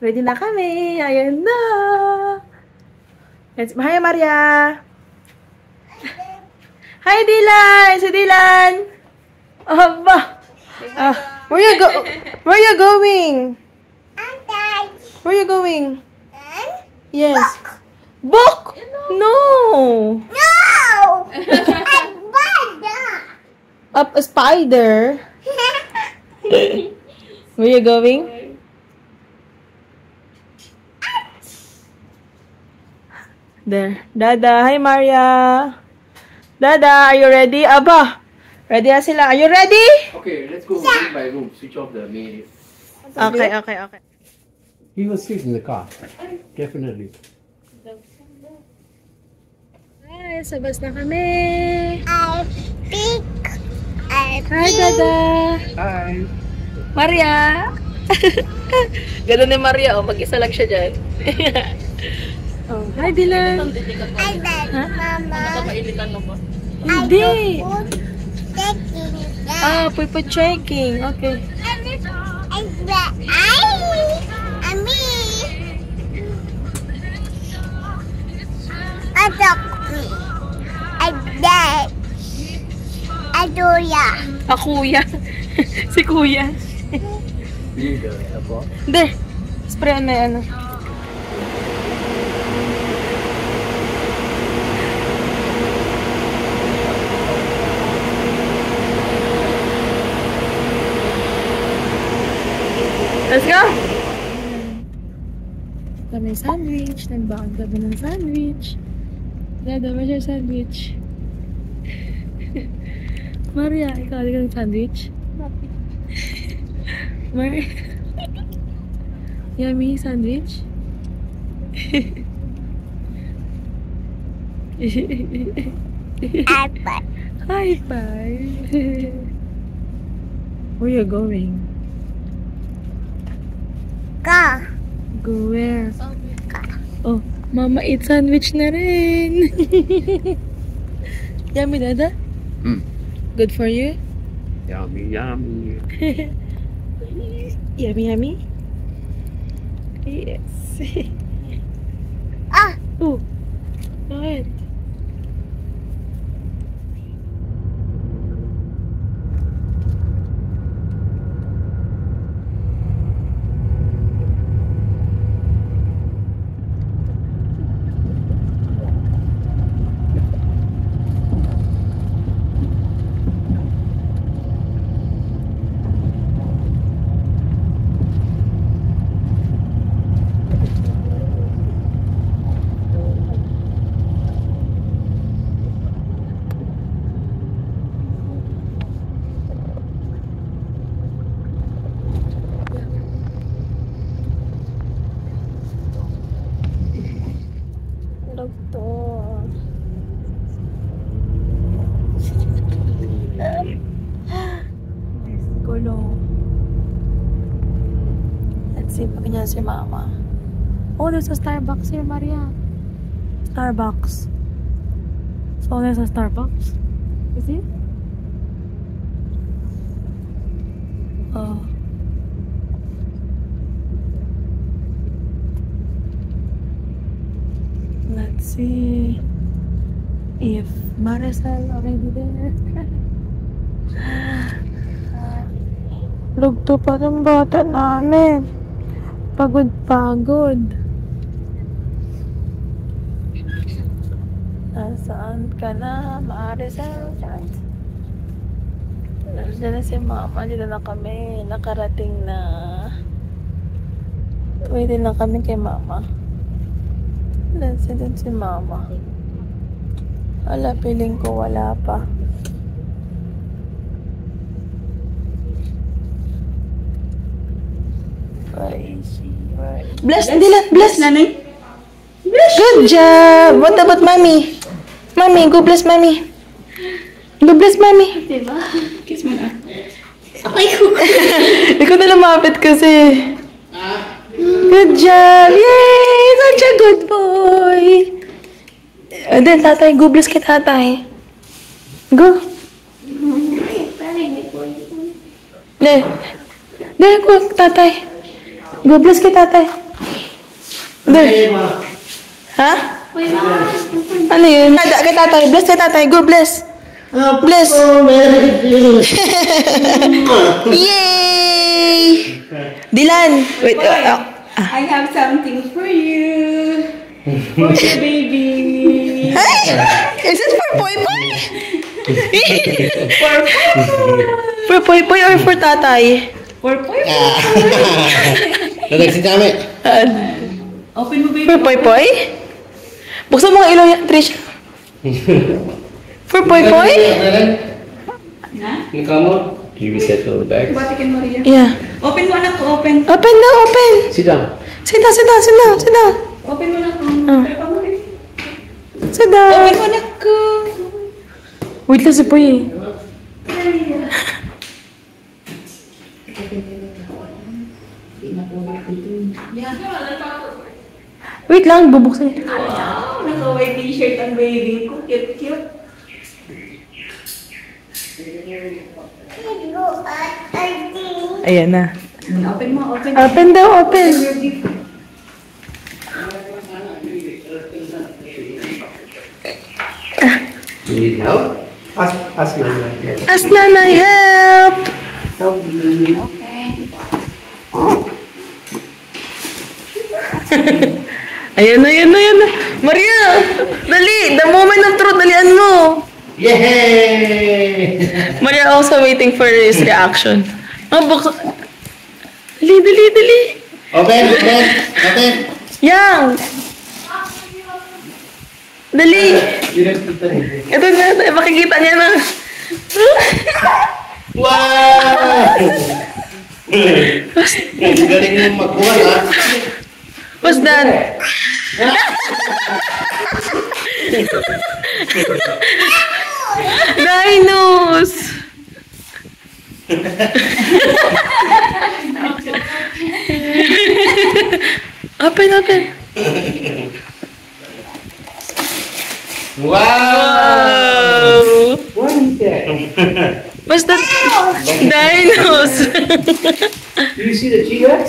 Ready na kami. Ayan na. Hi, Maria. Hi, Dylan. Si Dylan. Aba. Where you going? Where you going? Yes. Book? No. Up a spider. Where you going? There. Dada. Hi, Maria. Dada, are you ready? Aba. Ready na sila. Are you ready? Okay, let's go room by room. Switch off the main. Okay. He will sleep in the car. Definitely. Hi, sa bus na kami. Hi, Dada. Hi. Maria. Ganun ni Maria, oh. Mag-isa lang siya dyan. Oh, hi, Dylan. Hindi. Pupo checking. Okay. Kuya. Si Kuya. Hindi. Sprayan na yan. Let's go! Kami sandwich. Nagbakang kami ng sandwich. Dada, where's your sandwich? Maria, ikaw ka ng sandwich? Maria. Yummy sandwich? High five. Where you going? Go where? Oh, Mama eat sandwich na rin. Yummy, Dada? Good for you? Yummy, yummy. Yummy? Yes. Oh, go ahead. Let's see pag niya si Mama. Oh, there's a Starbucks here, Maria. Starbucks. So there's a Starbucks. You see? Oh. Let's see if Marisol already there. Lugto pa ng bata namin. Pagod. Nasaan ka na, Marisol? Nandiyan na si Mama. Dito na kami. Nakarating na. Pwede na kami kay Mama. Nandiyan si Mama. Wala, piling ko wala pa. Bless, Dylan, bless. Nanay? Good job. What about Mommy? Mommy, go bless Mommy. Go bless Mommy. Diba? Kiss mo na. Okay ko. Ikaw na lumapit kasi. Good job. Yay! Such a good boy. Then, tatay, go bless kay tatay. Go. Go, tatay. Go bless kay tatay. There. Ha? Uy, ma. Ano yun? Kay tatay. Bless kay tatay. Go, bless. Bless. Yay! Dilan. Wait. I have something for you. For your baby. Hey! Is it for Poy Poy? For Poy Poy or for tatay? For Poy. Nalag si Jami. Open mo, baby. For Poy Poy? Buksan mo ang ilaw yan, Trisha. For Poy Poy? Na? Ikaw mo? You reset the bags. Batikin mo, Ria. Yeah. Open mo, anak ko. Open. Open na, open. Sit down. Sit down, sit down, sit down, sit down. Open mo, anak ko. Pero pa mo, rin. Sit down. Open mo, anak ko. Wait lang si Poy eh. Wait lang, bubuksan niya. Wow, naka-white t-shirt ang baby ko. Cute, cute. Ayan na. Open mo, open. Open daw, open. You need help? Ask Mama. Ask nanay, help! Help me. Ayan na, ayan na, ayan na. Maria, dali, the moment of truth, dalian mo. Yay! Maria also waiting for his reaction. Oh, dali, dali, dali. Open, open, open. Yang! Dali. Ito. Ito na, makikita niya na. Wow! Galing mo magkuha, ha? What's that? Dinos! Open, open. Wow! What is that? What's that? Dinos! Do you see the T-Rex?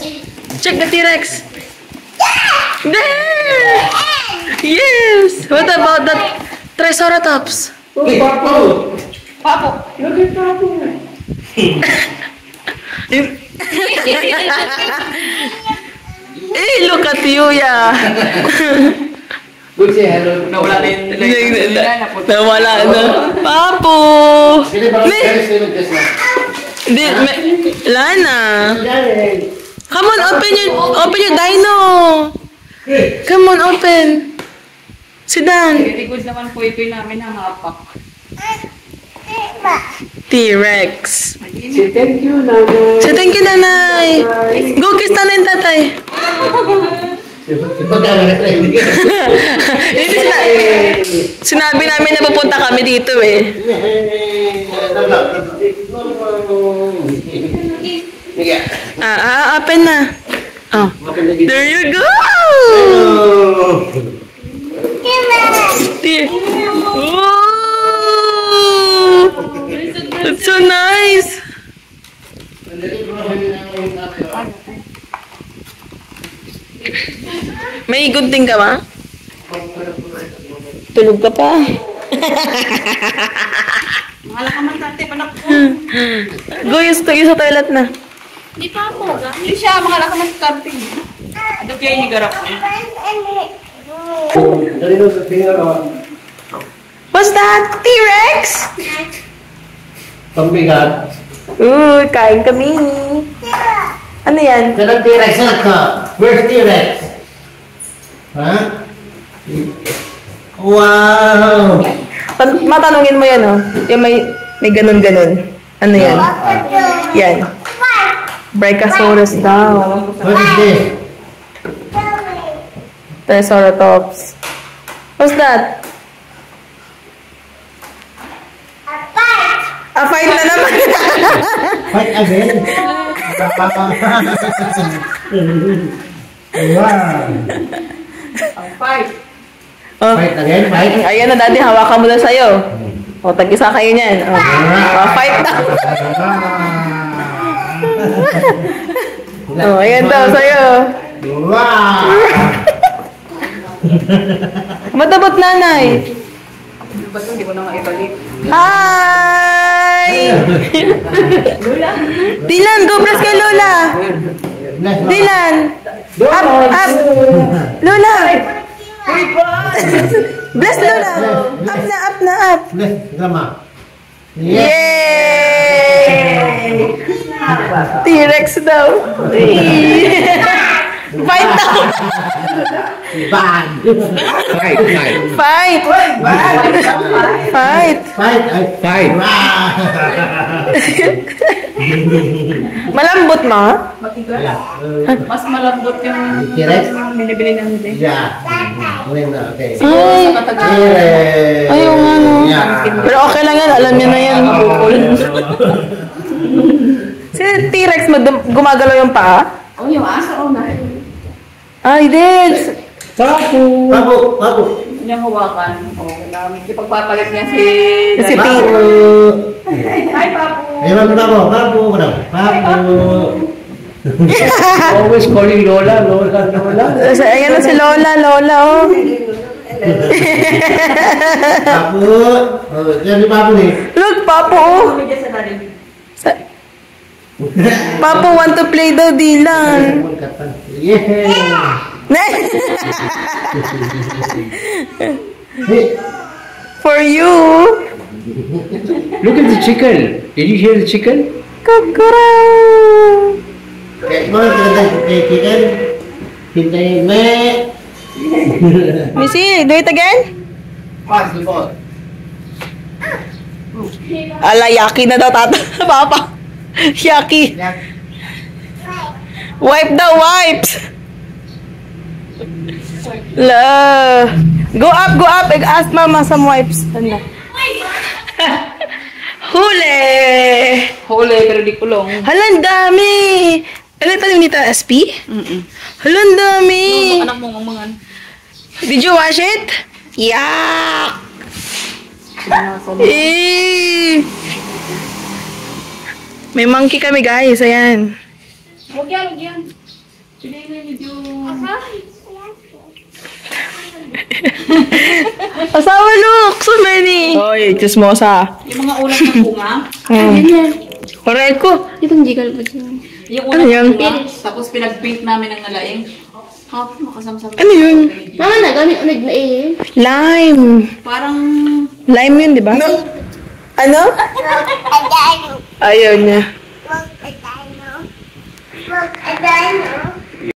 Check the T-Rex. There! Yes! What about the Triceratops? Oh, Papo! Papo. Look at Papo! Hey, look at you, yeah. Good say hello. Nawala na yung Nawala na. Papo! Sige, parang very just now. Di, Lana. Come on, open your dino. Come on, open. Sit down. Very good naman po ito namin ang hapak. T-Rex. Say thank you, Nanay. So, thank you, nanay. Go kiss nanay and tatay. Hindi sinabi namin na pupunta kami dito eh. Open na. Oh. There you go! Oh! That's so nice! May gunting ka ba? Tulog ka pa. Mahala ka man dati, anak ko. Go, use sa toilet na. Hindi pa ako. Hindi siya, mahala ka man sa camping. Ano kaya yung garap ko? What's that? T-Rex? Pambigat. Kain kami. Ano yan? Saan T-Rex ka? Where's T-Rex? Ha? Wow! Matanungin mo yan, oh. Yung may ganun-ganun. Ano yan? Yan. Brachiosaurus daw. What is this? Triceratops. What's that? A fight na naman. Fight again? Wow! Fight. Oh. Fight again? Fight? Ayan na, daddy. Hawakan mo na sa'yo. O, tag-isa kayo niyan. O, fight na. O, ayan daw sa'yo. Wow! Matabot nanay. Ba't hindi ko na maibalik? Hi! Dylan, go bless kay Lola. Dylan. Up, up. Lola. Bless Lola. Up na, up na, up. Bless, Grandma. Yay! T-Rex daw. Fight daw. Bad! Fight! Fight. Fight. Fight! Malambot mo? Mas malambot yung T-Rex? binibili ng hindi. Yeah. Okay. Ay. Ayaw nga no. Yeah. Pero okay lang yan. Alam niyo na yan. Si T-Rex gumagalaw yung paa? Oh, yung aso, oh, na. Ay, din. Papu! Yung hawakan. Oh, kailangan. Ipagpapalit niya si... Si T. Hi, Papu! Papu! Always calling Lola. Ayan na si Lola, oh. Papu! Yan si Papu nih. Look, Papo. Papo want to play daw, Dylan. Yeah. For you. Look at the chicken. Did you hear the chicken? Kukura. Gimana chicken? Hintayin me. Missy, do it again? Pas, lepot. Ala, yaki na daw, tata. Papa. Yaki. Wipe daw, wipes. La. Go up, go up. Ask mama some wipes. Hala. Huli. Huli, pero di kulong. Hala, ang dami. Ano ito yung nita, SP? Hala, ang dami. Anak mo, mga. Did you wash it? Yuck. Eh. May monkey kami, guys. Ayan. Huwag yan, huwag yan. Pili na medyo... Asawa, look! So many! Oy, chismosa. Yung mga ulat ng bunga. Correct ko. Itong jigal pa siya. Yung Ano ulat yan? ng bunga. Tapos pinag-paint namin ng nalaing. Makasamsam. Ano yun? Mama na, gamit ulit na eh. Lime. Parang... Lime yun, di ba? Ano? Ayaw niya.